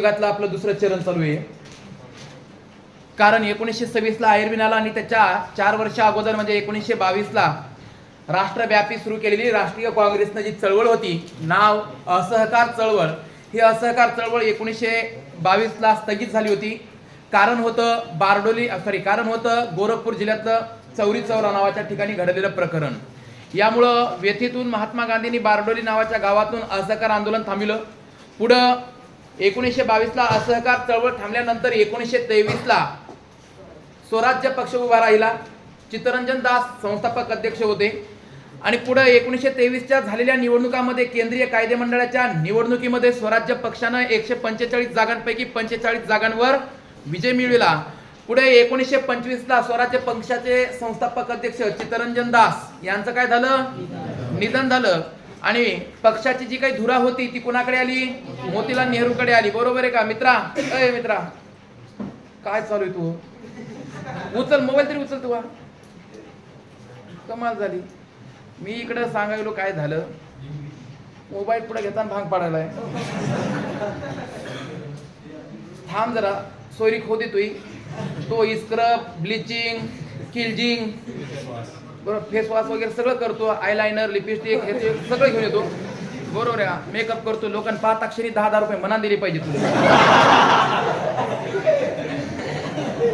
युगातलं आपलं दुसरं चरण चालू आहे. कारण 1926 ला आयर्विन आला आणि त्याच्या 4 वर्ष अगोदर म्हणजे 1922 ला राष्ट्रव्यापी सुरू केलेली राष्ट्रीय काँग्रेसनं जी चळवळ होती, नाव असहकार चळवळ, ही असहकार चळवळ 1922 ला स्थगित झाली होती. कारण होतं गोरखपूर जिल्ह्यातलं चौरी चौरा नावाच्या ठिकाणी घडलेलं प्रकरण. यामुळं व्यथितून महात्मा गांधींनी बारडोली नावाच्या गावातून असहकार आंदोलन थांबविलं. पुढं 1922 ला असहकार चळवळ थांबल्यानंतर 1923 ला स्वराज्य पक्ष उभा राहिला. चित्तरंजन दास संस्थापक अध्यक्ष होते. आणि पुढे 1923 च्या झालेल्या निवडणुकामध्ये केंद्रीय कायदे मंडळाच्या निवडणुकीमध्ये स्वराज्य पक्षानं 145 जागांपैकी 45 जागांवर विजय मिळविला. पुढे 1925 ला स्वराज्य पक्षाचे संस्थापक अध्यक्ष चित्तरंजन दास यांचं काय झालं? निधन झालं. आणि पक्षाची जी काही धुरा होती ती कुणाकडे आली? मोतीलाल नेहरूकडे आली. बरोबर आहे का मित्रा? अय मित्रा, काय चालू आहे तू? उचल मोबाईल तरी उचल तू. कमाल झाली. मी इकडे सांगायलो काय झालं, मोबाईल पुढे घेताना भांग पाडायलाय. थांब जरा, सोयरी खोदी तुई तो स्क्रब, ब्लिचिंग, किलजिंग, बरोबर, फेस वॉश वगैरे सगळं करतो. आयलाइनर, लिपस्टिक हे सगळं घेऊन येतो. बरोबर आहे. मेकअप करतो. लोकांना पाहता क्षणी 10,000 रुपये मना दिले पाहिजे तुला.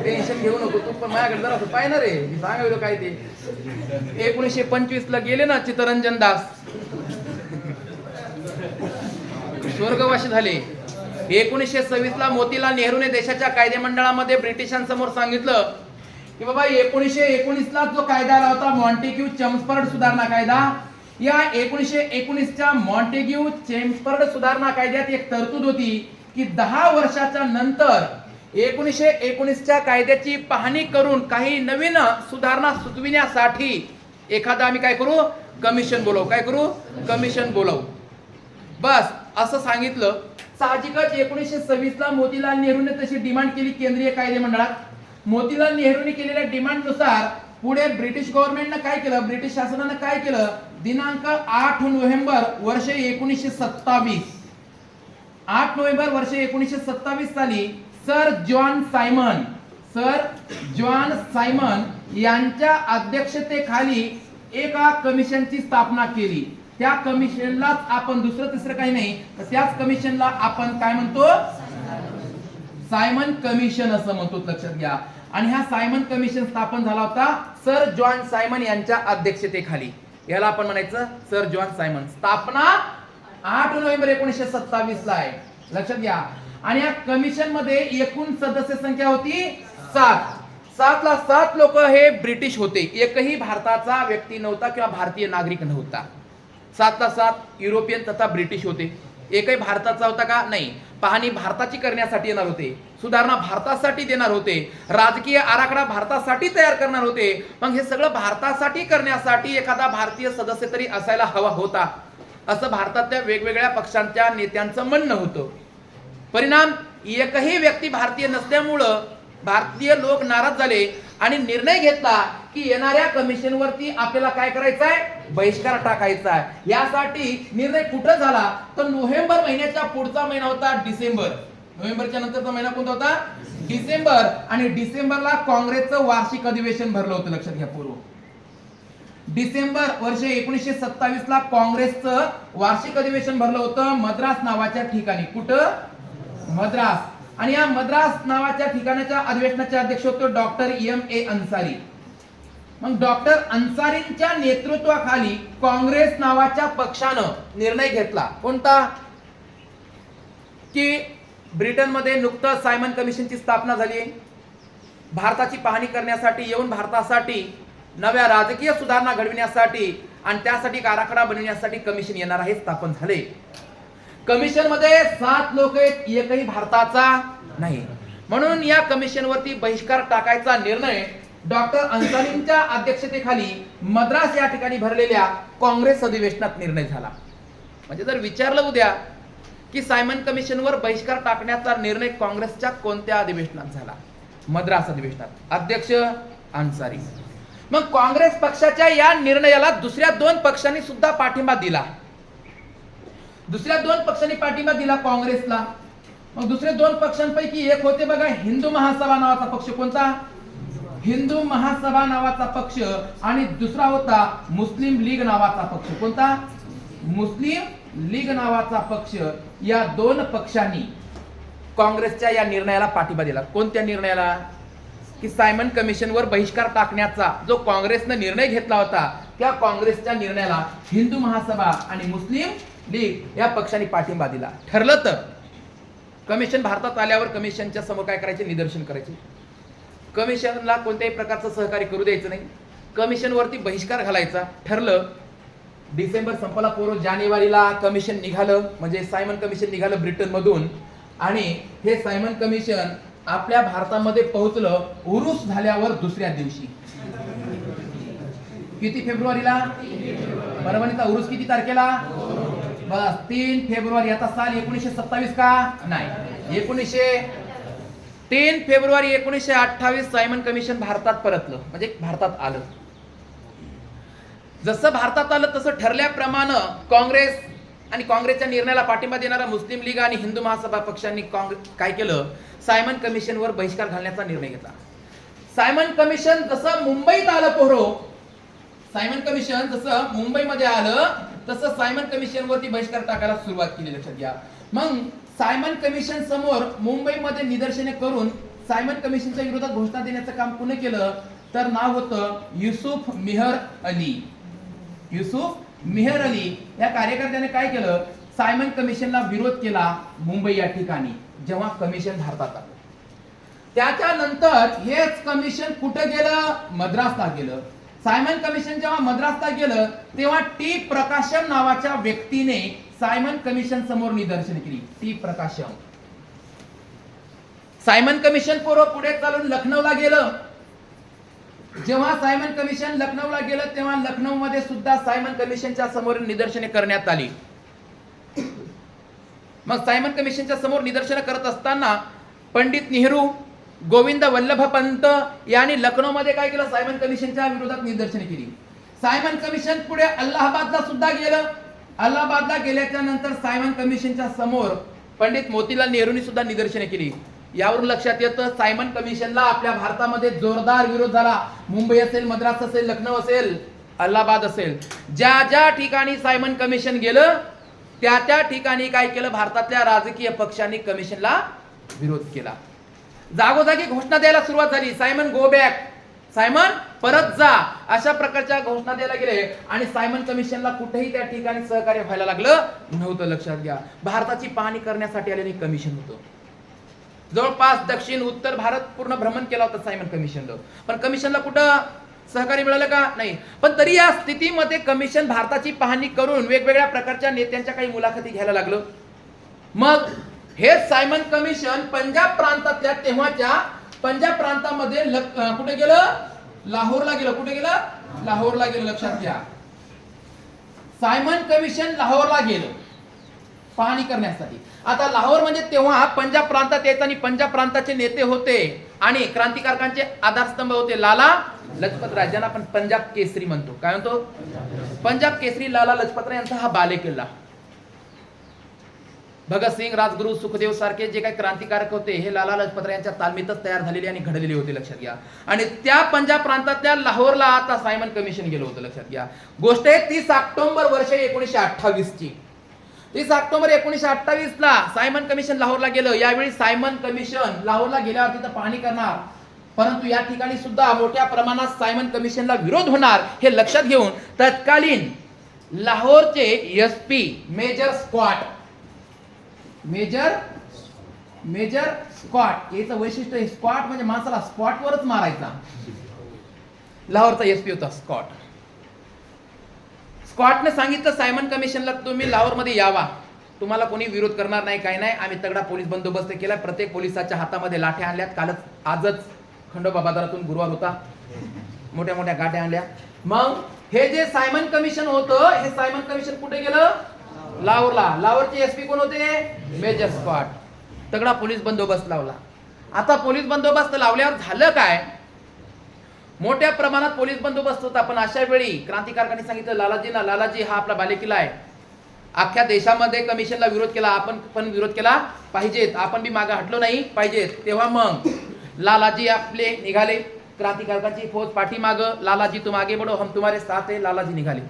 टेन्शन घेऊ नको तू, पण माझ्याकडे जरा पाहिजे रे. मी सांगायलो काय ते. 1925 ला गेले ना चित्तरंजन दास, स्वर्गवासी झाले. 1926 ला मोतीलाल नेहरूने देशाच्या कायदे मंडळामध्ये ब्रिटिशांसमोर सांगितलं की बाबा 1919 ला जो कायदा आला होता मॉन्टेग्यू चेम्सफर्ड सुधारणा कायदा, या 1919 च्या मॉन्टेग्यू चेम्सफर्ड सुधारणा कायद्यात एक तरतूद होती की 10 वर्षाच्या नंतर 1919 च्या कायद्याची पाहणी करून काही नवीन सुधारणा सुचविण्यासाठी एखादा आम्ही काय करू? कमिशन बोलवू. काय करू? कमिशन बोलवू. बस असं सांगितलं. साहजिकच 1926 ला मोतीलाल नेहरूने तशी डिमांड केली केंद्रीय कायदे मंडळात. मोतीलाल नेहरूने केलेल्या डिमांडनुसार पुढे ब्रिटिश गव्हर्नमेंटनं काय केलं? ब्रिटिश शासनानं काय केलं? दिनांक 8 नोव्हेंबर वर्ष 1927, 8 नोव्हेंबर वर्ष 1927 साली सर जॉन सायमन यांच्या अध्यक्षतेखाली एका कमिशनची स्थापना केली. त्या कमिशनलाच आपण दुसरं तिसरं काही नाही, तर त्याच कमिशनला आपण काय म्हणतो? सायमन कमिशन असं म्हणतो. लक्षात घ्या. आणि हा सायमन कमिशन स्थापन झाला होता सर जॉन सायमन यांच्या अध्यक्षतेखाली. याला आपण म्हणायचं सर जॉन सायमन. स्थापना 8 नोव्हेंबर 1927 ला आहे. लक्षात घ्या. आणि या कमिशन मध्ये एकूण सदस्य संख्या होती 7. 7 ला 7 लोक हे ब्रिटिश होते. एकही भारताचा व्यक्ती नव्हता किंवा भारतीय नागरिक नव्हता. 7 ला 7 युरोपियन तथा ब्रिटिश होते. एकही भारताचा होता का? नाही. पाहणी भारताची करण्यासाठी येणार होते. सुधारणा भारतासाठी देणार होते. राजकीय आराखडा भारतासाठी तयार करणार होते. मग हे सगळं भारतासाठी करण्यासाठी एखादा भारतीय सदस्य तरी असायला हवा होता, असं भारतातल्या वेगवेगळ्या पक्षांच्या नेत्यांचं म्हणणं होतं. परिणाम, एकही व्यक्ती भारतीय नसल्यामुळं भारतीय लोक नाराज झाले आणि निर्णय घेतला की येणाऱ्या कमिशनवरती आपल्याला काय करायचं आहे? बहिष्कार टाकायचा आहे. यासाठी निर्णय कुठं झाला? तर नोव्हेंबर महिन्याच्या पुढचा महिना होता डिसेंबर. नोव्हेंबरच्या नंतरचा महिना कोणता होता? डिसेंबर. आणि डिसेंबरला काँग्रेसचं वार्षिक अधिवेशन भरलं होतं. लक्षात घ्या. पूर्व डिसेंबर वर्ष 1927 ला काँग्रेसचं वार्षिक अधिवेशन भरलं होतं मद्रास नावाच्या ठिकाणी. कुठं? मद्रास. आणि या मद्रास नावाच्या ठिकाणाच्या अधिवेशनाचे अध्यक्ष होते डॉक्टर M.A. अन्सारी. मग डॉक्टर अन्सारींच्या नेतृत्वाखाली काँग्रेस नावाच्या पक्षानं निर्णय घेतला. कोणता? की ब्रिटनमध्ये नुकतंच सायमन कमिशनची स्थापना झाली. भारताची पाहणी करण्यासाठी येऊन भारतासाठी नव्या राजकीय सुधारणा घडविण्यासाठी आणि त्यासाठी आराखडा बनवण्यासाठी कमिशन येणार आहे, स्थापन झाले. कमिशन मध्ये 7 लोक आहेत, एकही भारताचा नाही. म्हणून या कमिशन वरती बहिष्कार टाकायचा निर्णय डॉक्टर अन्सारींच्या अध्यक्षतेखाली मद्रास या ठिकाणी भरलेल्या काँग्रेस अधिवेशनात निर्णय झाला. म्हणजे जर विचारलं उद्या की सायमन कमिशनवर बहिष्कार टाकण्याचा निर्णय काँग्रेसच्या कोणत्या अधिवेशनात झाला? मद्रास अधिवेशनात. अध्यक्ष अन्सारी. मग काँग्रेस पक्षाच्या या निर्णयाला दुसऱ्या 2 पक्षांनी सुद्धा पाठिंबा दिला. दुसऱ्या 2 पक्षांनी पाठिंबा दिला काँग्रेसला. मग दुसरे दोन पक्षांपैकी एक होते बघा हिंदू महासभा नावाचा पक्ष. कोणता? हिंदू महासभा नावाचा पक्ष. आणि दुसरा होता मुस्लिम लीग नावाचा पक्ष. कोणता? मुस्लिम लीग नावाचा पक्ष. या दोन पक्षांनी काँग्रेसच्या या निर्णयाला पाठिंबा दिला. कोणत्या निर्णयाला? की सायमन कमिशनवर बहिष्कार टाकण्याचा जो काँग्रेसने निर्णय घेतला होता त्या काँग्रेसच्या निर्णयाला हिंदू महासभा आणि मुस्लिम लीग या पक्षांनी पाठिंबा दिला. ठरलं तर कमिशन भारतात आल्यावर कमिशनच्या समोर काय करायचे? निदर्शन करायचे. कमिशनला कोणत्याही प्रकारचं सहकार्य करू द्यायचं नाही. कमिशनवरती बहिष्कार घालायचा. ठरलं. डिसेंबर संपला पूर्व जानेवारीला कमिशन निघालं, म्हणजे सायमन कमिशन निघालं ब्रिटन मधून. आणि हे सायमन कमिशन आपल्या भारतामध्ये पोहोचलं उरूस झाल्यावर दुसऱ्या दिवशी. किती फेब्रुवारीला? परभणीचा उरूस किती तारखेला? बस 3 फेब्रुवारी. आता साल 1927 का? नाही, 3 फेब्रुवारी 1928 सायमन कमिशन भारतात परतलं, म्हणजे भारतात आलं. जसं भारतात आलं तसं ठरल्याप्रमाणे काँग्रेस आणि काँग्रेसच्या निर्णयाला पाठिंबा देणारा मुस्लिम लीग आणि हिंदू महासभा पक्षांनी काय केलं? सायमन कमिशनवर बहिष्कार घालण्याचा निर्णय घेतला. सायमन कमिशन जसं मुंबईत आलं पोहरो, सायमन कमिशन जसं मुंबईमध्ये आलं तसं सायमन कमिशनवरती बहिष्कार टाकायला सुरुवात केली. लक्षात घ्या. मग सायमन कमिशन समोर मुंबईमध्ये निदर्शने करून सायमन कमिशनच्या विरोधात घोषणा देण्याचं काम कोणी केलं? तर नाव होतं युसुफ मेहर अली. युसुफ मेहर अली या कार्यकर्त्याने काय केलं? सायमन कमिशनला विरोध केला मुंबई या ठिकाणी जेव्हा कमिशन भारतात आलं. त्याच्यानंतर हेच कमिशन कुठे गेलं? मद्रासला गेलं. सायमन कमिशन जेव्हा मद्रासला गेलं तेव्हा टी प्रकाशम नावाच्या व्यक्तीने सायमन कमिशन समोर निदर्शन केली. टी प्रकाशम. सायमन कमिशन पुढे चालून लखनौला गेलं. जेव्हा सायमन कमिशन लखनौला गेलं तेव्हा लखनौ मध्ये सुद्धा सायमन कमिशनच्या समोर निदर्शने करण्यात आली. मग सायमन कमिशनच्या समोर निदर्शने करत असताना पंडित नेहरू, गोविंद वल्लभ पंत यांनी लखनौ मध्ये काय केलं? सायमन कमिशनच्या विरोधात निदर्शने केली. सायमन कमिशन पुढे अलाहाबादला सुद्धा गेलं. अलाहाबादला गेल्याच्या नंतर सायमन कमिशनच्या समोर पंडित मोतीलाल नेहरूंनी सुद्धा निदर्शने केली. यावरून लक्षात येतं सायमन कमिशनला आपल्या भारतामध्ये जोरदार विरोध झाला. मुंबई असेल, मद्रास असेल, लखनौ असेल, अलाहाबाद असेल, ज्या ज्या ठिकाणी सायमन कमिशन गेलं त्या त्या ठिकाणी काय केलं? भारतातल्या राजकीय पक्षांनी कमिशनला विरोध केला. जागोजागी घोषणा द्यायला सुरुवात झाली. सायमन गो बॅक, सायमन परत जा, अशा प्रकारच्या घोषणा द्यायला गेले. आणि सायमन कमिशनला कुठेही त्या ठिकाणी सहकार्य व्हायला लागलं नव्हतं. लक्षात घ्या. भारताची पाहणी करण्यासाठी आलेले कमिशन होतं. जवळपास दक्षिण उत्तर भारत पूर्ण भ्रमण केला होता सायमन कमिशनला. पण कमिशनला कुठं सहकार्य मिळालं का? नाही. पण तरी या स्थितीमध्ये कमिशन भारताची पाहणी करून वेगवेगळ्या प्रकारच्या नेत्यांच्या काही मुलाखती घ्यायला लागलं. मग हे सायमन कमिशन पंजाब प्रांतातल्या तेव्हाच्या पंजाब प्रांतामध्ये कुठे गेलं? लाहोरला गेलं. कुठे गेलं? लाहोरला गेलं. लक्षात घ्या. सायमन कमिशन लाहोरला गेलं पाहणी करण्यासाठी. आता लाहोर म्हणजे तेव्हा पंजाब प्रांतात यायचं आणि पंजाब प्रांताचे नेते होते आणि क्रांतिकारकांचे आधारस्तंभ होते लाला लजपत राय, ज्यांना आपण पंजाब केसरी म्हणतो. काय म्हणतो? पंजाब केसरी लाला लजपत राय यांचा हा बालेकिल्ला. भगतसिंग, राजगुरू, सुखदेव सारखे जे काही क्रांतिकारक होते हे लाला लजपत राय यांच्या तालमीतच तयार झालेले आणि घडलेले होते. लक्षात घ्या. आणि त्या पंजाब प्रांतातल्या लाहोरला आता सायमन कमिशन गेलं होतं. लक्षात घ्या. गोष्ट आहे 30 ऑक्टोबर वर्ष 1928 ची. 30 ऑक्टोबर 1928 ला सायमन कमिशन लाहोरला गेलं. यावेळी सायमन कमिशन लाहोरला गेल्यावर तिथं पाहणी करणार, परंतु या ठिकाणी सुद्धा मोठ्या प्रमाणात सायमन कमिशनला विरोध होणार हे लक्षात घेऊन तत्कालीन लाहोरचे एसपी मेजर स्कॉट याचं वैशिष्ट्य, स्कॉट म्हणजे माणसाला स्पॉटवरच मारायचा. लाहोरचा एसपी होता स्कॉट. स्कॉटने सांगितलं सायमन कमिशनला तुम्ही लाहोरमध्ये यावा, तुम्हाला कोणी विरोध करणार नाही, काही नाही. आम्ही तगडा पोलीस बंदोबस्त केला. प्रत्येक पोलिसाच्या हातामध्ये लाठ्या आणल्यात. आजच खंडोबा बाजारातून गुरुवार होता, मोठ्या मोठ्या गाठ्या आणल्या. मग हे जे सायमन कमिशन होतं हे सायमन कमिशन कुठे गेलं? लाहोरला. लाहोरचे एसपी कोण होते? Major Scott. तगडा पोलीस बंदोबस्त लावला. आता पोलीस बंदोबस्त लावल्यावर झालं काय? मोठ्या प्रमाणात पोलीस बंदोबस्त होता. पण अशा वेळी क्रांतिकारकांनी सांगितलं लालाजी हा आपला बालेकिल्ला आहे, अख्ख्या देशामध्ये कमिशनला विरोध केला, आपण पण विरोध केला पाहिजेत, आपण बी मागे हटलो नाही पाहिजेत. तेव्हा मग लालाजी आपले निघाले, क्रांतिकारकांची फौज पाठीमाग, लालाजी तुम आगे बढो हम तुम्हारे साथ है, लालाजी निघाले.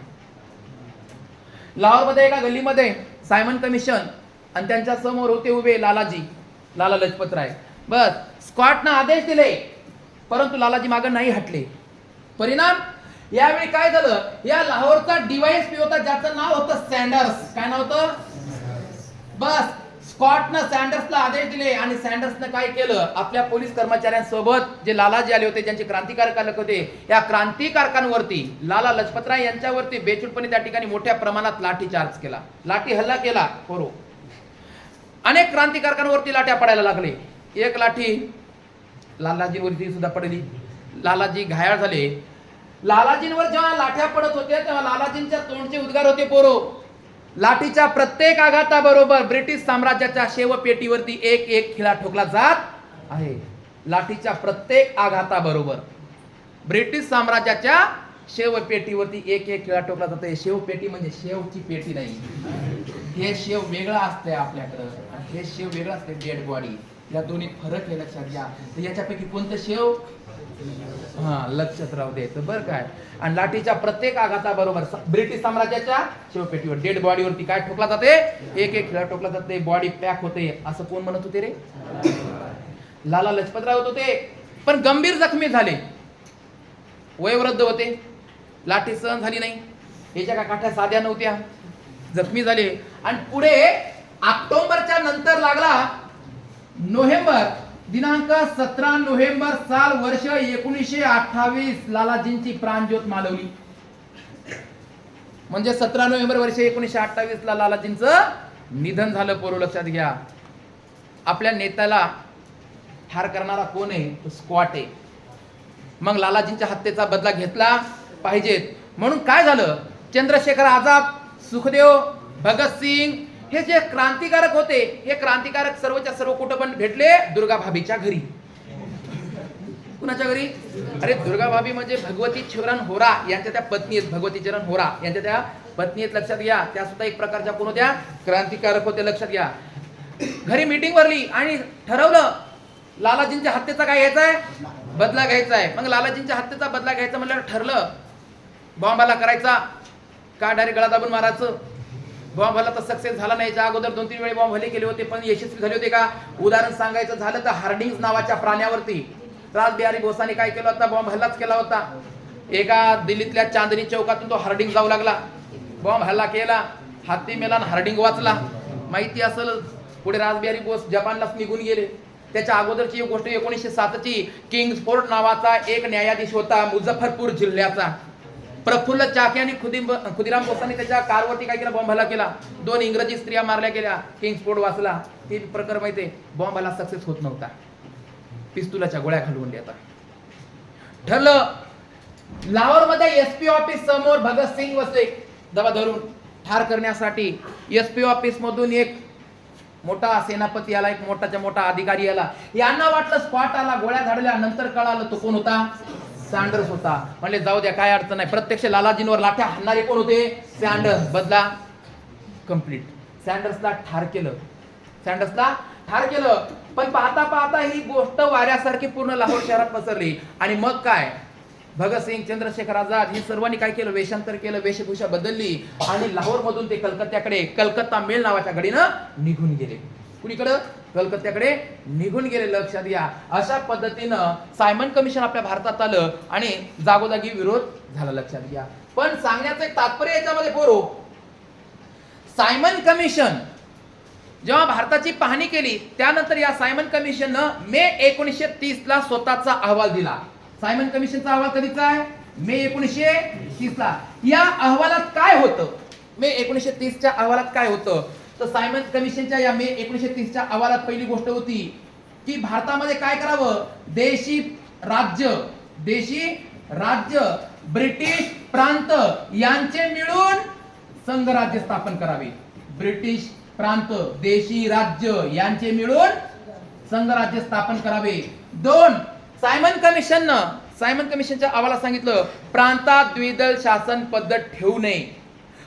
लाहोरमध्ये एका गल्लीमध्ये सायमन कमिशन आणि त्यांच्या समोर होते उभे लालाजी, लाला लजपतराय. बस स्कॉटनं आदेश दिले, परंतु लालाजी मागे नाही हटले. परिणाम यावेळी काय झालं, या लाहोरचा डीवायएसपी होता ज्याचं नाव होतं सँडर्स. काय नाव होतं? बस स्कॉटनं सँडर्सला आदेश दिले आणि सँडर्सनं काय केलं, आपल्या पोलीस कर्मचाऱ्यांसोबत जे लालाजी आले होते, ज्यांचे क्रांतिकारक होते, या क्रांतिकारकांवरती लाला लजपतराय यांच्यावरती बेछूटपणे त्या ठिकाणी मोठ्या प्रमाणात लाठी चार्ज केला, लाठी हल्ला केला. पोरो अनेक क्रांतिकारकांवरती लाट्या पडायला लागले. एक लाठी लालाजींवरती सुद्धा पडली, लालाजी घायाळ झाले. लालाजींवर जेव्हा लाठ्या पडत होत्या तेव्हा लालाजींच्या तोंडचे उद्गार होते, पोरो लाठीच्या प्रत्येक आघाताबरोबर ब्रिटिश साम्राज्याच्या शेवपेटीवरती एक एक खिळा ठोकला जात आहे. लाठीच्या प्रत्येक आघाताबरोबर ब्रिटिश साम्राज्याच्या शेवपेटीवरती एक एक खिळा ठोकला जाते. शेवपेटी म्हणजे शेवची पेटी नाही, हे शेव वेगळं असते आपल्याकडं, हे शेव वेगळं असते डेड बॉडी. या दोन्ही फरक आहे, लक्षात घ्या. तर याच्यापैकी कोणतं शेव लक्षात राहू द्यायचं बरं काय. आणि लाठीच्या प्रत्येक आघाताबरोबर ब्रिटिश साम्राज्याच्या शेवपेटीवर डेड बॉडीवरती काय ठोकला जाते, एक एक खिळा ठोकला जाते, बॉडी पॅक होते. असं कोण म्हणत होते रे? लाला लजपतराय होत होते, पण गंभीर जखमी झाले, वयोवृद्ध होते, लाठी सहन झाली नाही, याच्या का काठ्या साध्या नव्हत्या, जखमी झाले. आणि पुढे ऑक्टोबरच्या नंतर लागला नोव्हेंबर, दिनांक 17 नोव्हेंबर साल वर्ष 1928 लालाजींची प्राणज्योत मालवली. म्हणजे 17 नोव्हेंबर वर्ष 1928 ला लालाजींचं निधन झालं. पोरो लक्षात घ्या. आपल्या नेत्याला ठार करणारा कोण आहे? तो स्कॉट आहे. मग लालाजींच्या हत्येचा बदला घेतला पाहिजेत म्हणून काय झालं, चंद्रशेखर आझाद, सुखदेव, भगतसिंग हे जे क्रांतिकारक होते, हे क्रांतिकारक सर्वच्या सर्व कुठं पण भेटले? दुर्गा भाभीच्या घरी. कुणाच्या घरी? अरे दुर्गा भाभी म्हणजे भगवती चरण होरा यांच्या त्या पत्नी आहेत, भगवती चरण होरा यांच्या त्या पत्नी आहेत, लक्षात घ्या. त्या सुद्धा एक प्रकारच्या कोण होत्या? क्रांतिकारक होते, लक्षात घ्या. घरी मीटिंग भरली आणि ठरवलं लालाजींच्या हत्येचा काय घ्यायचा आहे? बदला घ्यायचा आहे. मग लालाजींच्या हत्येचा बदला घ्यायचा म्हणल्यावर ठरलं बॉम्बाला करायचा का डायरेक्ट गळा दाबून मारायचं. बॉम्ब हल्ला तर सक्सेस झाला नाही, त्या अगोदर 2-3 वेळी बॉम्ब हल्ले केले होते पण यशस्वी झाले होते का? उदाहरण सांगायचं झालं तर हार्डिंग्स नावाच्या प्राण्यावरती रासबिहारी बोसाने काय केलं होता? बॉम्ब हल्लाच केला होता. एका दिल्लीतल्या चांदनी चौकातून तो हार्डिंग जाऊ लागला, बॉम्ब हल्ला केला, हत्ती मेला, हार्डिंग वाचला. माहिती असेल पुढे रासबिहारी बोस जपानलाच निघून गेले. त्याच्या अगोदरची एक गोष्ट 1907 ची किंग्सफोर्ड नावाचा एक न्यायाधीश होता मुझफ्फरपूर जिल्ह्याचा, प्रफुल्ल चाकी आणि खुदिराम बोसाने त्याच्या कारवरती काय केला? बॉम्ब हल्ला केला. 2 इंग्रजी स्त्रिया मारल्या गेल्या, किंग्सफोर्ड वाचला. ते प्रकरण माहितीये, बॉम्ब हल्ला सक्सेस होत नव्हता, पिस्तुलाच्या गोळ्या घालवून देतात. ठरलं लाहोर मध्ये एसपी ऑफिस समोर भगतसिंग बसले दबा धरून ठार करण्यासाठी. एसपी ऑफिस मधून एक मोठा सेनापती आला, एक मोठाच्या मोठा अधिकारी आला. यांना वाटलं स्पॉट आला, गोळ्या झाडल्या. नंतर कळालं तो कोण होता? सँडर्स होता. म्हणले जाऊ द्या, काय अडचण नाही. प्रत्यक्ष लालाजींवर लाठ्या हाणणारे कोण होते? सँडर्स. बदला कंप्लीट. सँडर्सला ठार केलं, सँडर्सला ठार केलं. पण पाहता पाहता ही गोष्ट वाऱ्यासारखी पूर्ण लाहोर शहरात पसरली. आणि मग काय, भगतसिंग, चंद्रशेखर आझाद ही सर्वांनी काय केलं? वेषांतर केलं, वेशभूषा बदलली आणि लाहोर मधून ते कलकत्त्याकडे, कलकत्ता मेल नावाच्या गाडीनं निघून गेले. कुणीकडे? कलकत्त्याकडे निघून गेले. लक्षात घ्या. अशा पद्धतीनं सायमन कमिशन आपल्या भारतात आलं आणि जागोजागी विरोध झाला, लक्षात घ्या. पण सांगण्याचं एक तात्पर्य याच्यामध्ये पोरो, सायमन कमिशन जेव्हा भारताची पाहणी केली त्यानंतर या सायमन कमिशननं मे 1930 ला स्वतःचा अहवाल दिला. सायमन कमिशनचा अहवाल कधीचा आहे? मे 1930 ला. या अहवालात काय होतं? मे 1930 च्या अहवालात काय होतं? तर सायमन कमिशनच्या या मे 1930 अहवालात पहिली गोष्ट होती की भारतामध्ये काय करावं? देशी राज्य ब्रिटिश प्रांत यांचे मिळून संघराज्य स्थापन करावे. ब्रिटिश प्रांत, देशी राज्य यांचे मिळून संघराज्य स्थापन करावे. 2, सायमन कमिशनच्या अहवालात सांगितलं प्रांतात द्विदल शासन पद्धत ठेवू नये.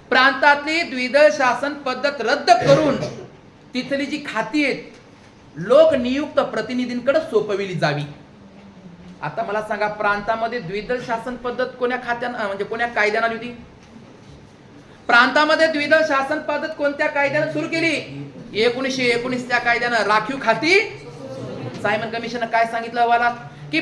प्रांतातली द्विदल शासन पद्धत रद्द करून तिथली जी खाती आहेत लोकनियुक्त प्रतिनिधींकडे सोपविली जावी. आता मला सांगा, प्रांतामध्ये द्विदल शासन पद्धत कोण्या खात्यानं म्हणजे कोण्या कायद्यानं आली होती? प्रांतामध्ये द्विदल शासन पद्धत कोणत्या कायद्यानं सुरू केली? 1919 त्या कायद्यानं. राखीव खाती. सायमन कमिशननं काय सांगितलं अहवालात? की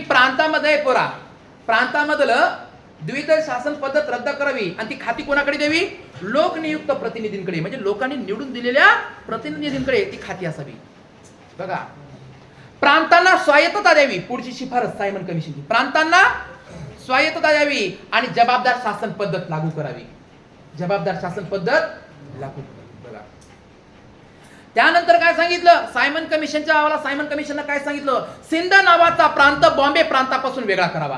प्रांतामधलं द्विदल शासन पद्धत रद्द करावी आणि ती खाती कोणाकडे द्यावी? लोकनियुक्त प्रतिनिधींकडे, म्हणजे लोकांनी निवडून दिलेल्या प्रतिनिधींकडे ती खाती असावी. बघा, प्रांतांना स्वायत्तता द्यावी. पुढची शिफारस सायमन कमिशनची. प्रांतांना स्वायत्तता द्यावी आणि जबाबदार शासन पद्धत लागू करावी. जबाबदार शासन पद्धत लागू करावी. बघा, त्यानंतर काय सांगितलं सायमन कमिशनच्या अहवालात? सायमन कमिशननं काय सांगितलं? सिंध नावाचा प्रांत बॉम्बे प्रांतापासून वेगळा करावा.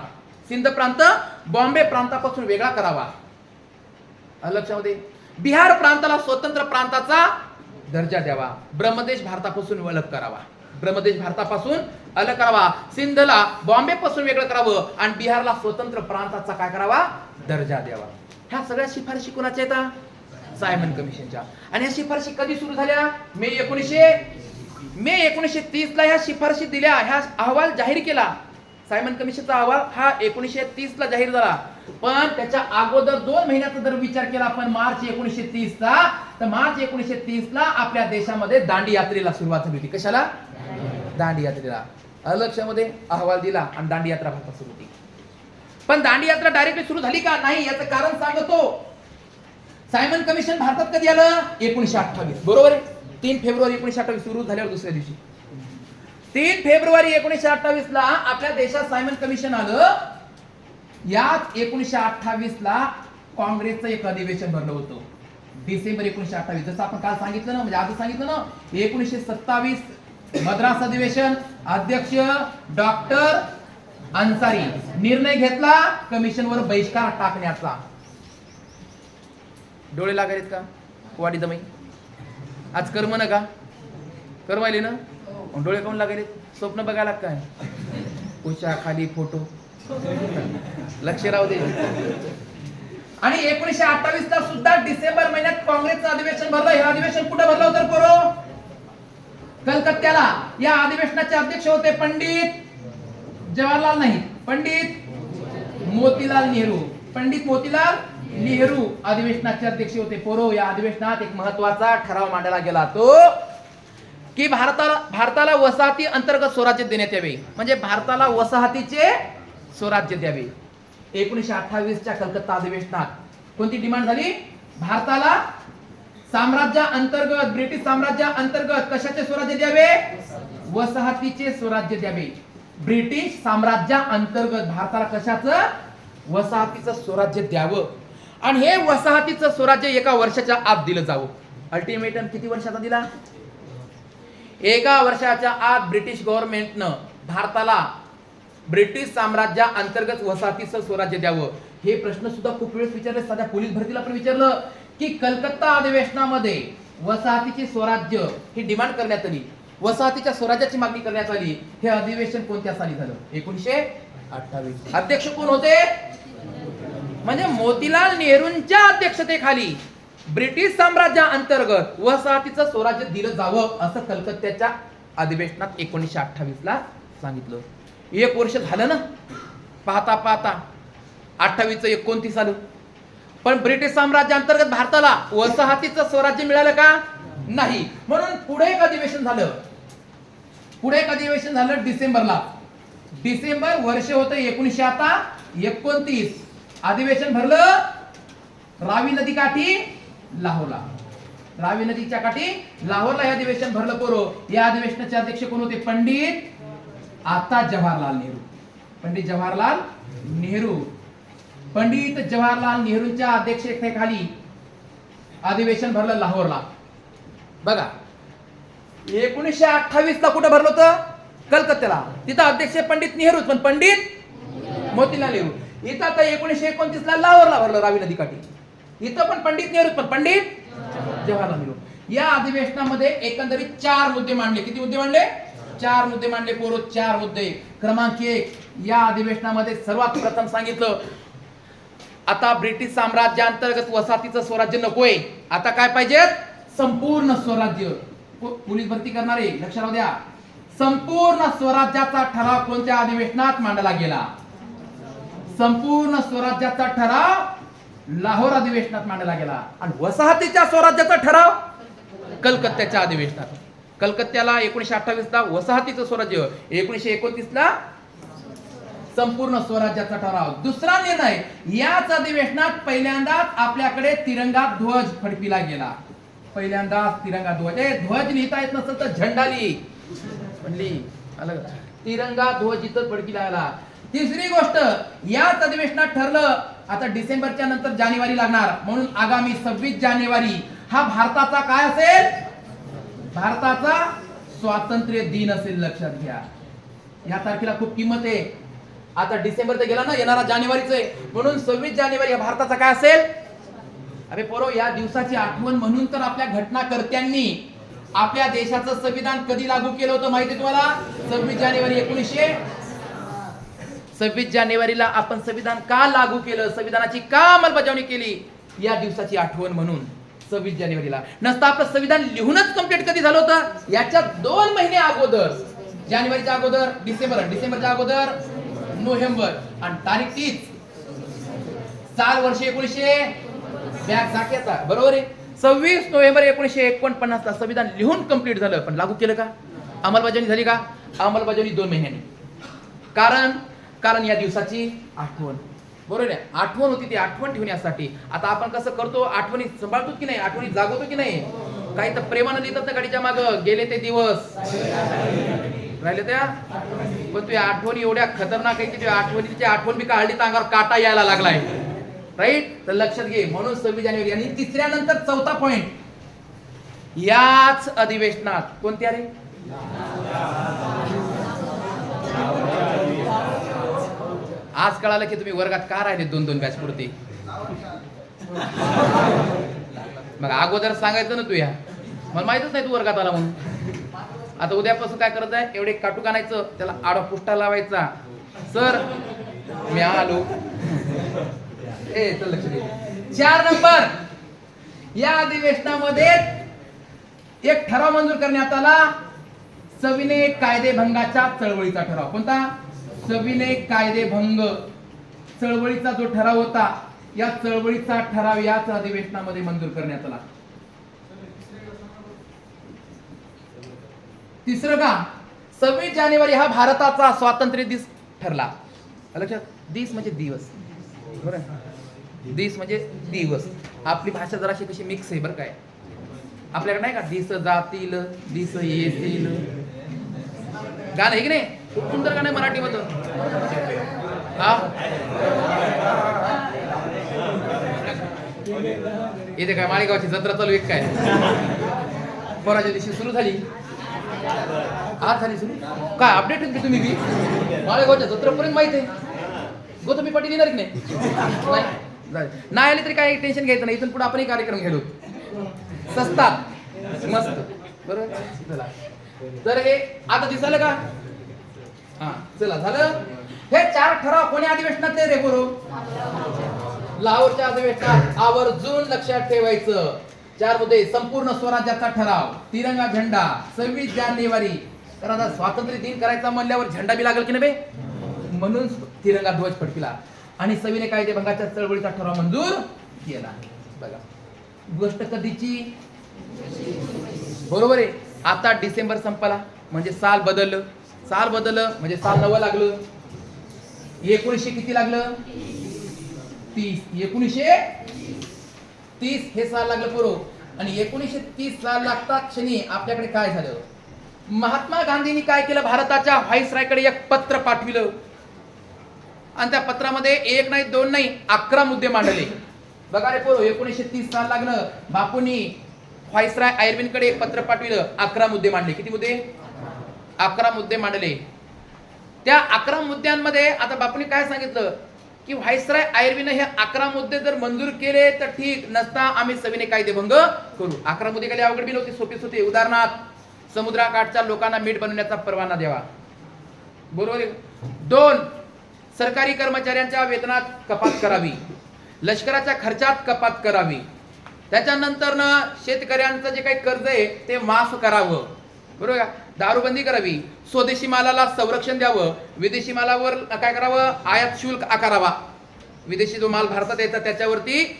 सिंध प्रांत बॉम्बे प्रांतापासून वेगळा करावा. लक्षामध्ये, बिहार प्रांताला स्वतंत्र प्रांताचा दर्जा द्यावा. ब्रह्मदेश भारतापासून अलग करावा. ब्रह्मदेश भारतापासून अलग करावा. सिंधला बॉम्बे पासून वेगळं करावं आणि बिहारला स्वतंत्र प्रांताचा काय करावा? दर्जा द्यावा. ह्या सगळ्या शिफारशी कोणाच्या येतात? सायमन कमिशनच्या. आणि ह्या शिफारशी कधी सुरू झाल्या? मे 1930 ला ह्या शिफारशी दिल्या. ह्या अहवाल जाहीर केला. सायमन कमिशनचा अहवाल हा 1930 ला जाहीर झाला. पण त्याच्या अगोदर 2 महिन्याचा जर विचार केला आपण मार्च 1930 चा, तर मार्च 1930 ला आपल्या देशामध्ये दांडी यात्रेला सुरुवात झाली होती. कशाला? दांडी यात्रेला. लक्षामध्ये अहवाल दिला आणि दांडी यात्रा भारतात सुरू होती. पण दांडी यात्रा डायरेक्टली सुरू झाली का? नाही. याचं कारण सांगतो. सायमन कमिशन भारतात कधी आलं? 1928. बरोबर आहे. 3 फेब्रुवारी 1928 सुरू झाल्यावर दुसऱ्या दिवशी 3 फेब्रुवारी 1928 ला आपल्या देशात सायमन कमिशन आलं. याच 1928 ला काँग्रेसचं एक अधिवेशन भरलं होतं. डिसेंबर 1928. जसं आपण काल सांगितलं ना, म्हणजे आज सांगितलं ना, 1927 मद्रास अधिवेशन. अध्यक्ष डॉक्टर अन्सारी. निर्णय घेतला कमिशनवर बहिष्कार टाकण्याचा. डोळे लागलेत का? वाडी दमाई आज कर्म ना का? करवायले ना? डोळे कोण लागले? स्वप्न बघायला काय? उच्या खाली फोटो. लक्ष राहू दे. आणि 1928 ला सुद्धा डिसेंबर महिन्यात काँग्रेसचं अधिवेशन भरलं. हे अधिवेशन कुठे भरलं होतं पोरो? कलकत्त्याला. या अधिवेशनाचे अध्यक्ष होते पंडित जवाहरलाल नाही, पंडित मोतीलाल नेहरू. पंडित मोतीलाल नेहरू अधिवेशनाचे अध्यक्ष होते. पोरो, या अधिवेशनात एक महत्वाचा ठराव मांडला गेला, तो की भारताला वसाहती अंतर्गत स्वराज्य देण्यात यावे. म्हणजे भारताला वसाहतीचे स्वराज्य द्यावे. 1928च्या कलकत्ता अधिवेशनात कोणती डिमांड झाली? भारताला साम्राज्या अंतर्गत, ब्रिटिश साम्राज्या अंतर्गत कशाचे स्वराज्य द्यावे? वसाहतीचे स्वराज्य द्यावे. ब्रिटिश साम्राज्या अंतर्गत भारताला कशाचं? वसाहतीचं स्वराज्य द्यावं. आणि हे वसाहतीचं स्वराज्य 1 वर्षाच्या आत दिलं जावं. अल्टिमेटम किती वर्षाचा दिला? 1 वर्षाच्या आत ब्रिटिश गव्हर्नमेंटनं भारताला ब्रिटिश साम्राज्या अंतर्गत वसाहतीचं स्वराज्य द्यावं. हे प्रश्न सुद्धा खूप वेळेस विचारले. साध्या पोलीस भरतीला पण विचारलं की कलकत्ता अधिवेशनामध्ये वसाहतीचे स्वराज्य ही डिमांड करण्यात आली. वसाहतीच्या स्वराज्याची मागणी करण्यात आली. हे अधिवेशन कोणत्या साली झालं? 1928. अध्यक्ष कोण होते? म्हणजे मोतीलाल नेहरूंच्या अध्यक्षतेखाली ब्रिटिश साम्राज्या अंतर्गत वसाहतीचं स्वराज्य दिलं जावं असं कलकत्त्याच्या अधिवेशनात 1928 ला सांगितलं. 1 वर्ष झालं ना, पाहता पाहता 28चं 29 आलं. पण ब्रिटिश साम्राज्य अंतर्गत भारताला वसाहतीचं स्वराज्य मिळालं का? नाही. म्हणून पुढे एक अधिवेशन झालं डिसेंबरला. डिसेंबर वर्ष होतं 1929. अधिवेशन भरलं रावी नदी काठी लाहोरला. रावी नदीच्या काठी लाहोरला हे अधिवेशन भरलं. पोरो, या अधिवेशनाचे अध्यक्ष कोण होते? पंडित आता जवाहरलाल नेहरू. पंडित जवाहरलाल नेहरू. पंडित जवाहरलाल नेहरूंच्या अध्यक्षतेखाली अधिवेशन भरलं लाहोरला. बघा, 1928 ला कुठे भरलं होतं? कलकत्त्याला. तिथं अध्यक्ष पंडित नेहरू, पण पंडित मोतीलाल नेहरू. इथं आता 1929 ला लाहोरला भरलं रावी नदी काठी. इथं पण पंडित नेहरू, पण पंडित जवाहरलाल नेहरू. या अधिवेशनामध्ये एकंदरीत 4 मुद्दे मांडले. किती मुद्दे मांडले? 4 मुद्दे मांडले पोरो. 4 मुद्दे. क्रमांक 1, या अधिवेशनामध्ये सर्वात प्रथम सांगितलं आता ब्रिटिश साम्राज्याअंतर्गत वसाहतीचं स्वराज्य नकोय, आता काय पाहिजे? संपूर्ण स्वराज्य. पोलीस भरती करणारे लक्ष राहू द्या, संपूर्ण स्वराज्याचा ठराव कोणत्या अधिवेशनात मांडला गेला? संपूर्ण स्वराज्याचा ठराव लाहोर अधिवेशनात मांडला गेला. आणि वसाहतीच्या स्वराज्याचा ठराव कलकत्त्याच्या अधिवेशनात. कलकत्त्याला 1928 ला वसाहतीचं स्वराज्य, 1929 ला संपूर्ण स्वराज्याचा ठराव. दुसरा निर्णय, याच अधिवेशनात पहिल्यांदाच आपल्याकडे तिरंगा ध्वज फडकिला गेला. पहिल्यांदाच तिरंगा ध्वज. ध्वज लिहिता येत नसेल तर झेंडा लिही, तिरंगा ध्वज इथं फडकिला गेला. तिसरी गोष्ट, याच अधिवेशनात ठरलं आता डिसेंबरच्या नंतर जानेवारी लागणार, म्हणून आगामी 26 जानेवारी हा भारताचा काय असेल? भारताचा स्वातंत्र्य दिन असेल. लक्षात घ्या, या तारखेला खूप किंमत आहे. आता डिसेंबर तर गेला ना, येणारा जानेवारीच आहे, म्हणून 26 जानेवारी हा भारताचा काय असेल? अरे पोरो, या दिवसाची आठवण म्हणून तर आपल्या घटनाकर्त्यांनी आपल्या देशाचं संविधान कधी लागू केलं होतं माहिती तुम्हाला? 26 जानेवारी 1900. 26 जानेवारीला आपण संविधान का लागू केलं, संविधानाची का अंमलबजावणी केली, या दिवसाची आठवण म्हणून 26 जानेवारीला. नसता आपलं संविधान लिहूनच कंप्लीट कधी झालं होतं? याच्या 2 महिने अगोदर, जानेवारीच्या अगोदर डिसेंबर, डिसेंबरच्या अगोदर नोव्हेंबर, आणि तारीख 30, साल वर्ष 1900, बॅग जाक्याचा, बरोबर आहे. 26 नोव्हेंबर 1949 ला संविधान लिहून कंप्लीट झालं, पण लागू केलं का? अंमलबजावणी झाली का? अंमलबजावणी 2 महिन्यांनी. कारण या दिवसाची आठवण, बरोबर आहे, आठवण होती. ती आठवण ठेवण्यासाठी आता आपण कसं करतो? आठवणी सांभाळतो की नाही? आठवणी जागवतो की नाही? काही तर प्रेमानं लिहितात ना गाडीच्या माग, गेले ते दिवस राहिले त्या, पण तुझ्या आठवणी एवढ्या खतरनाक आहे की तुझ्या आठवणीची आठवण बी काढली तर अंगावर काटा यायला लागलाय. राईट, तर लक्षात घे. म्हणून 26 जानेवारी. आणि तिसऱ्या नंतर चौथा पॉइंट, याच अधिवेशनात कोणत्या रे? आज कळालं की तुम्ही वर्गात का राहिले 2-2 बॅच पुरते. मग अगोदर सांगायचं ना, तू या मला माहितच नाही तू वर्गात आला म्हणून. आता उद्यापासून काय करत आहे? एवढे काटूक आणायचं, त्याला आडा पुष्टा लावायचा, सर मी आलो. चल लक्ष दे. 4 नंबर, या अधिवेशनामध्ये एक ठराव मंजूर करण्यात आला, सविनय कायदेभंगाच्या चळवळीचा ठराव. कोणता? सविनय कायदेभंग चळवळीचा जो ठराव होता, या चळवळीचा ठराव याच अधिवेशनामध्ये मंजूर करण्यात आला. तिसरं काम, 26 जानेवारी हा भारताचा स्वातंत्र्य दिवस ठरला. लक्षात, दिस म्हणजे दिवस, बरोबर? दिस म्हणजे दिवस. आपली भाषा जराशी कशी मिक्स आहे बरं काय. आपल्याकडे नाही का, दिस जातील, दिस येतील, गाणं आहे की नाही? खूप सुंदर गाणं आहे मराठीमध्ये. इथे काय माळेगावची जत्रा चालू आहे काय? पोराच्या दिवशी सुरू झाली, आज झाली सुरू. काय अपडेट होती तुम्ही बी? माळेगावच्या जत्रापर्यंत माहित आहे. गौतमी पाटील येणार की नाही? नाही आले तरी काय टेन्शन घ्यायचं नाही. इथून पुढे आपणही कार्यक्रम घेलो सस्तात मस्त, बरोबर. चला, तर हे आता दिसलं का? हा, चला झालं. हे 4 ठराव कोण्या अधिवेशनातले रे पोरो? लाहोरच्या अधिवेशनात. आवर्जून लक्षात ठेवायचं. 4 मुद्दे: संपूर्ण स्वराज्याचा ठराव, तिरंगा झेंडा, 26 जानेवारी. तर आता स्वातंत्र्य दिन करायचा म्हणल्यावर झेंडा बी लागेल की नाही बे, म्हणून तिरंगा ध्वज फडकिला. आणि सविनय कायदेभंगाच्या चळवळीचा ठराव मंजूर केला. बघा, गोष्ट कधीची, बरोबर आहे. आता डिसेंबर संपला म्हणजे साल बदललं, साल बदललं म्हणजे साल नवं लागलं. 1900 किती लागलं? 30. 1930 हे साल लागलं पोरो. आणि 1930 साल लागतात क्षणी आपल्याकडे काय झालं? महात्मा गांधींनी काय केलं? भारताच्या व्हाईसरायकडे एक पत्र पाठविलं, आणि त्या पत्रामध्ये 1 नाही 2 नाही 11 मुद्दे मांडले. बघा रे पोरो, 1930 साल लागलं, बापूंनी व्हाईसराय आयर्विनकडे एक पत्र पाठविलं, 11 मुद्दे मांडले. किती मुद्दे? 11 मुद्दे मांडले. त्या 11 मुद्द्यांमध्ये आता बापूंनी काय सांगितलं की व्हाईसराय आयर्विन हे 11 मुद्दे जर मंजूर केले तर ठीक, नसता आम्ही सविनय कायदेभंग करू. 11 मुद्दे काही अवघड बी नव्हते, सोपीच होते. उदाहरणार्थ, समुद्राकाठच्या लोकांना मीठ बनवण्याचा परवाना द्यावा, बरोबर आहे. 2, सरकारी कर्मचाऱ्यांच्या वेतनात कपात करावी. लष्कराच्या खर्चात कपात करावी, त्याच्यानंतर ना शेतकऱ्यांचं जे काही कर्ज आहे ते माफ करावं, बरोबर का, दारूबंदी करावी, स्वदेशी मालाला संरक्षण द्यावं, विदेशी मालावर काय करावं, आयात शुल्क आकारावा, विदेशी जो माल भारतात यायचा त्याच्यावरती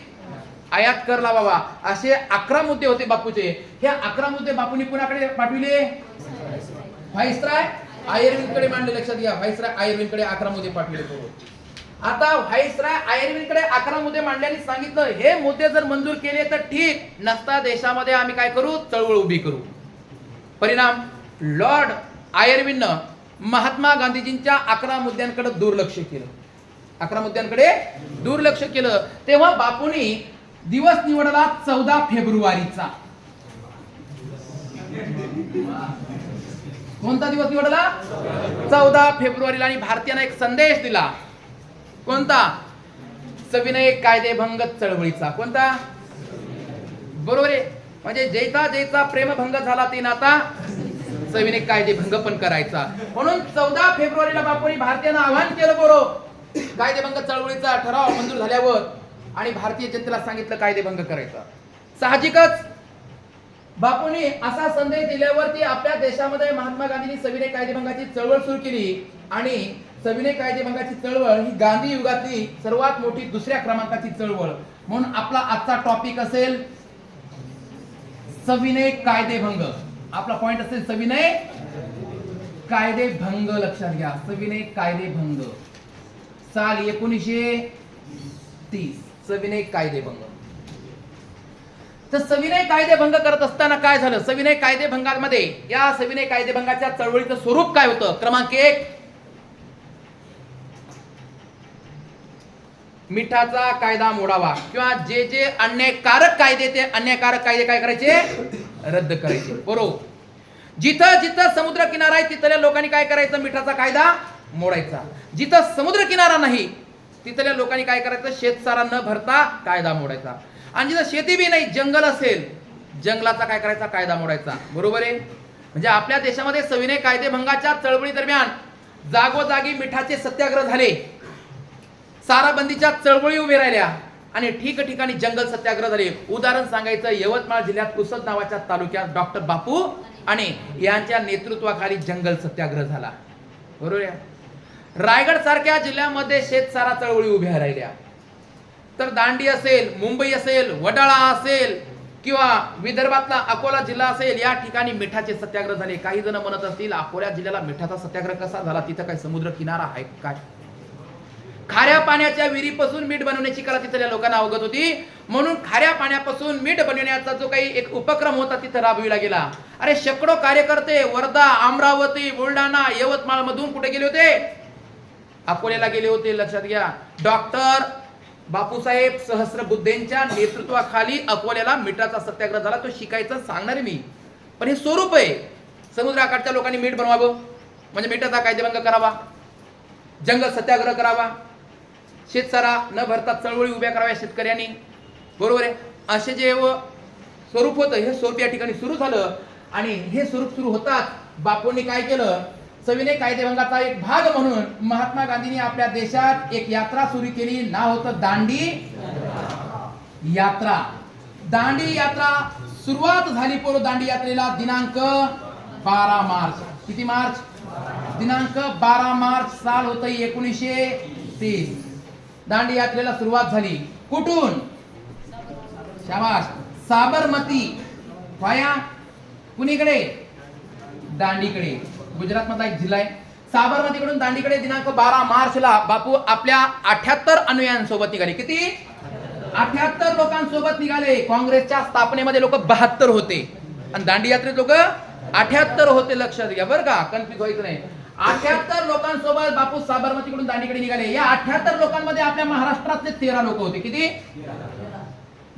आयात कर लावावा. असे 11 मुद्दे होते बापूचे. हे 11 मुद्दे बापूंनी कुणाकडे पाठविले? व्हाईसराय आयर्विनकडे मांडले. लक्षात घ्या, व्हाईसराय आयर्विनकडे 11 मुद्दे पाठविले. आता व्हाईसराय आयर्विनकडे 11 मुद्दे मांडल्याने सांगितलं, हे मुद्दे जर मंजूर केले तर ठीक, नसता देशामध्ये आम्ही काय करू, चळवळ उभी करू. परिणाम, लॉर्ड आयर्विननं महात्मा गांधीजींच्या 11 मुद्द्यांकडे दुर्लक्ष केलं. 11 मुद्द्यांकडे दुर्लक्ष केलं. तेव्हा बापूंनी दिवस निवडला 14 फेब्रुवारीचा. कोणता दिवस निवडला? 14 फेब्रुवारीला. आणि भारतीयांना एक संदेश दिला. कोणता? सविनय कायदेभंग चळवळीचा. कोणता? बरोबर आहे. म्हणजे जैता जैता प्रेमभंग झाला ते नाता सविनय कायदेभंग पण करायचा. म्हणून 14 फेब्रुवारीला बापूंनी भारतीयांना आवाहन केलं, बरोबर, कायदेभंग चळवळीचा ठराव मंजूर झाल्यावर, आणि भारतीय जनतेला सांगितलं कायदेभंग करायचा. साहजिकच बापूंनी असा संदेश दिल्यावरती आपल्या देशामध्ये महात्मा गांधींनी सविनय कायदेभंगाची चळवळ सुरू केली. आणि सविनय कायदेभंगाची चळवळ ही गांधी युगातली सर्वात मोठी दुसऱ्या क्रमांकाची चळवळ. म्हणून आपला आजचा टॉपिक असेल सविनय कायदेभंग. आपला पॉइंट असेल सविनय कायदेभंग. लक्षात घ्या, सविनय कायदेभंग. साल 1930 सविनय कायदेभंग. तर सविनय कायदेभंग करत असताना काय झालं? सविनय कायदेभंगामध्ये, या सविनय कायदेभंगाच्या चळवळीचं स्वरूप काय होतं? क्रमांक 1, मिठाचा कायदा मोडावा, किंवा जे जे अन्यायकारक कायदे ते अन्यायकारक कायदे काय करायचे? रद्द करायचे. बरोबर. जिथं जिथं समुद्र किनारा आहे तिथल्या लोकांनी काय करायचं? मिठाचा कायदा मोडायचा. जिथं समुद्र किनारा नाही तिथल्या लोकांनी काय करायचं? शेतसारा न भरता कायदा मोडायचा. आणि जिथं शेती बी नाही, जंगल असेल, जंगलाचा काय करायचा? कायदा मोडायचा. बरोबर आहे. म्हणजे आपल्या देशामध्ये सविनय कायदेभंगाच्या चळवळी दरम्यान जागोजागी मिठाचे सत्याग्रह झाले, साराबंदीच्या चळवळी उभे राहिल्या, आणि ठिकठिकाणी जंगल सत्याग्रह झाले. उदाहरण सांगायचं, यवतमाळ जिल्ह्यात पुसद नावाच्या तालुक्यात डॉक्टर बापू आणि यांच्या नेतृत्वाखाली जंगल सत्याग्रह झाला. बरोबर आहे. रायगड सारख्या जिल्ह्यामध्ये शेतसारा चळवळी उभ्या राहिल्या. तर दांडी असेल, मुंबई असेल, वडाळा असेल, किंवा विदर्भातला अकोला जिल्हा असेल, या ठिकाणी मिठाचे सत्याग्रह झाले. काही जण म्हणत असतील अकोला जिल्ह्याला मिठाचा सत्याग्रह कसा झाला? तिथं काय समुद्र किनारा आहे काय? खाऱ्या पाण्याच्या विहिरीपासून मीठ बनवण्याची कला तिथल्या लोकांना अवगत होती. म्हणून खाऱ्या पाण्यापासून मीठ बनवण्याचा जो काही एक उपक्रम होता तिथं राबविला गेला. अरे शेकडो कार्यकर्ते वर्धा, अमरावती, बुलढाणा, यवतमाळ मधून कुठे गेले होते? अकोल्याला गेले होते. लक्षात घ्या, डॉक्टर बापूसाहेब सहस्रबुद्धेंच्या नेतृत्वाखाली अकोल्याला मिठाचा सत्याग्रह झाला. तो शिकायचा सांगणार आहे मी, पण हे स्वरूप आहे. समुद्राकाठच्या लोकांनी मीठ बनवावं म्हणजे मिठाचा कायदेभंग करावा, जंगल सत्याग्रह करावा, शेतसारा न भरता चळवळी उभ्या कराव्या शेतकऱ्यांनी. बरोबर आहे. असे जे स्वरूप होतं हे स्वरूप या ठिकाणी सुरू झालं. आणि हे स्वरूप सुरू होताच बापूंनी काय केलं? सविनय कायदेभंगाचा एक भाग म्हणून महात्मा गांधींनी आपल्या देशात एक यात्रा सुरू केली. नाव होतं दांडी यात्रा. दांडी यात्रा सुरुवात झाली. दांडी यात्रेला दिनांक 12 मार्च. किती मार्च? दिनांक 12 मार्च साल होतं 1930. दांडी यात्रेला सुरुवात झाली. कुठून? शाबाश, साबरमती. वाया कुणीकडे? दांडीकडे. गुजरात मधला एक जिल्हा आहे. साबरमतीकडून दांडीकडे दिनांक 12 मार्चला बापू आपल्या 78 अनुयायांसोबत निघाले. किती? 78 लोकांसोबत निघाले. काँग्रेसच्या स्थापनेमध्ये लोक 72 होते आणि दांडी यात्रेत लोक 78 होते. लक्षात घ्या बरं का, कन्फ्युज व्हायचं नाही. 78 लोकांसोबत बापू साबरमतीकडून दांडीकडे निघाले. या 78 लोकांमध्ये आपल्या महाराष्ट्रातले 13 लोक होते. किती?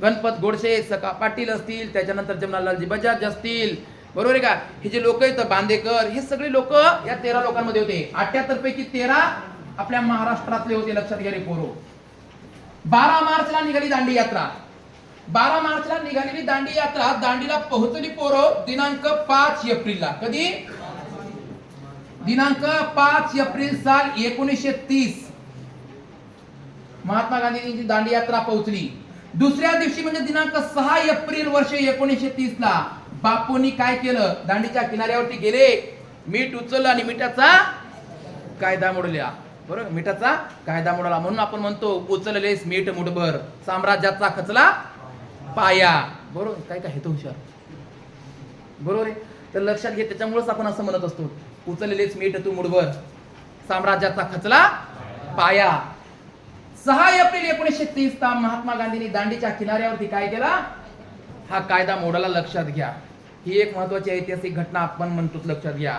गणपत गोडसे, सखा पाटील असतील, त्याच्यानंतर जमनालालजी बजाज असतील. बरोबर आहे का? हे जे लोक आहेत, बांदेकर, हे सगळे लोक या 13 लोकांमध्ये होते. 78 पैकी 13 आपल्या महाराष्ट्रातले होते. लक्षात घ्या रे पोरो. 12 मार्चला निघाली दांडी यात्रा. 12 मार्चला निघालेली दांडी यात्रा दांडीला पोहोचली पोरो दिनांक 5 एप्रिलला. कधी? दिनांक 5 एप्रिल साल 1930. महात्मा गांधींची दांडी यात्रा पोहोचली. दुसऱ्या दिवशी म्हणजे दिनांक 6 एप्रिल वर्ष 1930 ला बापूंनी काय केलं, दांडीच्या किनाऱ्यावरती गेले, मीठ उचललं आणि मिठाचा कायदा मोडला. बरोबर, मिठाचा कायदा मोडला. म्हणून आपण म्हणतो उचललेस मीठ मुठभर, साम्राज्याचा खचला पाया. बरोबर, काय काय हेतू हुशार. बरोबर आहे. तर लक्षात घे, त्याच्यामुळेच आपण असं म्हणत असतो, उचललेस मीठ तू मुठभर, साम्राज्याचा खचला पाया. 6 एप्रिल 1930 ला महात्मा गांधींनी दांडीच्या किनाऱ्यावरती काय केला, हा कायदा मोडाला. लक्षात घ्या, ही एक महत्वाची ऐतिहासिक घटना आपण म्हणतो, लक्षात घ्या.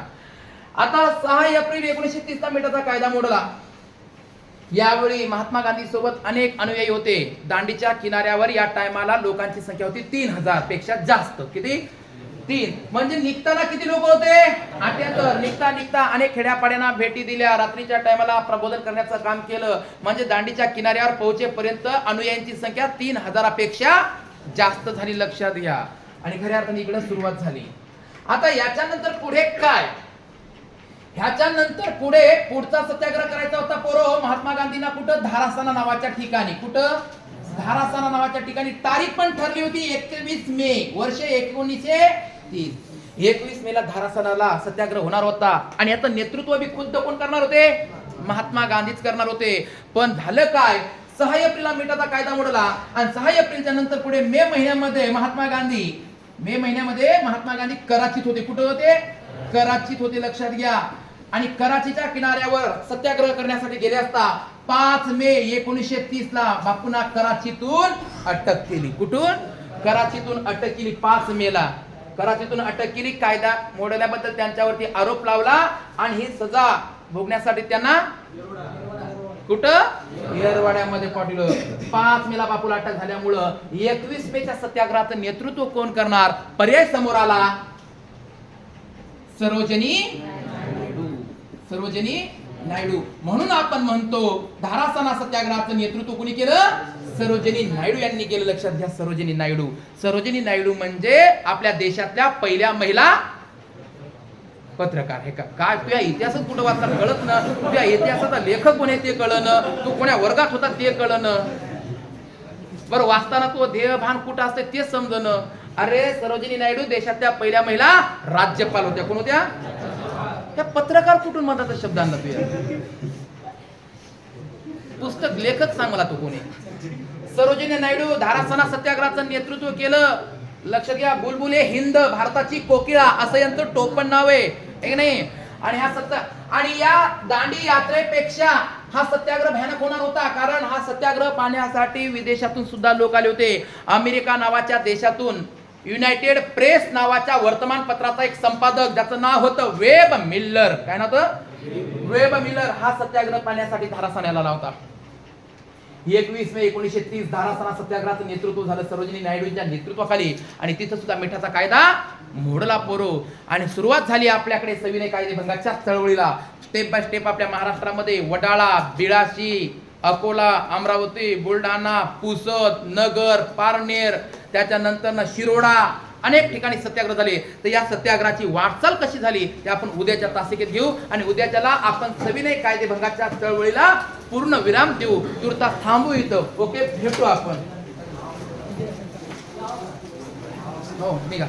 आता 6 एप्रिल 1930 ला मिठाचा कायदा मोडला. यावेळी महात्मा गांधी सोबत अनेक अनुयायी होते. दांडीच्या किनाऱ्यावर या टायमाला लोकांची संख्या होती 3000 पेक्षा जास्त. किती? 3. म्हणजे निघताना किती लोक होते? 78. निघता निघता अनेक खेड्यापाड्यांना भेटी दिल्या, रात्रीच्या टायमाला प्रबोधन करण्याचं काम केलं. म्हणजे दांडीच्या किनाऱ्यावर पोहोचेपर्यंत अनुयायांची संख्या 3000 पेक्षा जास्त झाली. लक्षात घ्या. आणि खऱ्या अर्थाने इकडे सुरुवात झाली. आता याच्यानंतर पुढे काय? ह्याच्यानंतर पुढचा सत्याग्रह करायचा होता पोरो महात्मा गांधींना. कुठं? धारासाना नावाच्या ठिकाणी. कुठं? धारासाना नावाच्या ठिकाणी. तारीख पण ठरली होती 21 मे वर्ष 1930. 21 मेला धारासानाला सत्याग्रह होणार होता. आणि याचं नेतृत्व बी खुद्द कोण करणार होते? महात्मा गांधीच करणार होते. पण झालं काय, 6 एप्रिलला मिठाचा कायदा मोडला. आणि 6 एप्रिलच्या नंतर पुढे मे महिन्यामध्ये महात्मा गांधी कराचीत होते. कुठे होते? कराचीत होते. लक्षात घ्या. आणि कराचीच्या किनाऱ्यावर सत्याग्रह करण्यासाठी गेले असता 5 मे 1930 ला बापूंना कराचीतून अटक केली. कुठून? कराचीतून अटक केली. 5 मे ला कराचीतून अटक केली. कायदा मोडल्याबद्दल त्यांच्यावरती आरोप लावला आणि ही सजा भोगण्यासाठी त्यांना कुठं? येरवाड्यामध्ये पाठवलं. 5 मेला बापूला अटक झाल्यामुळं 21 मेच्या सत्याग्रहाचं नेतृत्व कोण करणार? पर्याय समोर आला, सरोजिनी नायडू. म्हणून आपण म्हणतो धारासाना सत्याग्रहाचं नेतृत्व कोणी केलं? सरोजिनी नायडू यांनी केलं. लक्षात घ्या, सरोजिनी नायडू म्हणजे आपल्या देशातल्या पहिल्या महिला पत्रकार. हे काय तुझ्या इतिहासात कुठं वाचला कळत ना, तुझ्या इतिहासाचा लेखक कोण आहे ते कळन, तू कोण्या वर्गात होता ते कळन, बरं वाचताना तो देहभान कुठं असते ते समजन. अरे सरोजिनी नायडू देशातल्या पहिल्या महिला राज्यपाल होत्या. कोण होत्या? त्या पत्रकार कुठून म्हणतात शब्दांना? तुझ्या पुस्तक लेखक सांग मला तो कोणी. सरोजिनी नायडू धारासाना सत्याग्रहाचं नेतृत्व केलं. लक्षात घ्या, बुलबुले हिंद भारताची कोकिळा असं यांचं टोपण नाव आहे, एक नाही. आणि या दांडी यात्रेपेक्षा हा सत्याग्रह भयानक होणार होता. कारण हा सत्याग्रह पाहण्यासाठी विदेशातून सुद्धा लोक आले होते. अमेरिका नावाच्या देशातून युनायटेड प्रेस नावाच्या वर्तमानपत्राचा एक संपादक, ज्याचं नाव होतं वेब मिल्लर. काय नाव होतं? Web Miller. हा सत्याग्रह पाहण्यासाठी धारासान्याला आला होता. 21 मे 1930 धारासाना सत्याग्रहाचं नेतृत्व झालं सरोजिनी नायडूंच्या नेतृत्वाखाली. आणि तिथं सुद्धा मिठाचा कायदा मोडला पोरो. आणि सुरुवात झाली आपल्याकडे सविनय कायदेभंगाच्या चळवळीला. स्टेप बाय स्टेप आपल्या महाराष्ट्रामध्ये वडाळा, बिळाशी, अकोला, अमरावती, बुलढाणा, पुसद, नगर, पारनेर, त्याच्यानंतर शिरोडा अनेक ठिकाणी सत्याग्रह झाले. तर या सत्याग्रहाची वाटचाल कशी झाली ते आपण उद्याच्या तासिकेत घेऊ. आणि उद्याच्याला आपण सविनय कायदेभंगाच्या चळवळीला पूर्ण विराम देऊ. तुर्तास थांबू इथं. ओके, भेटू आपण. हो निघा.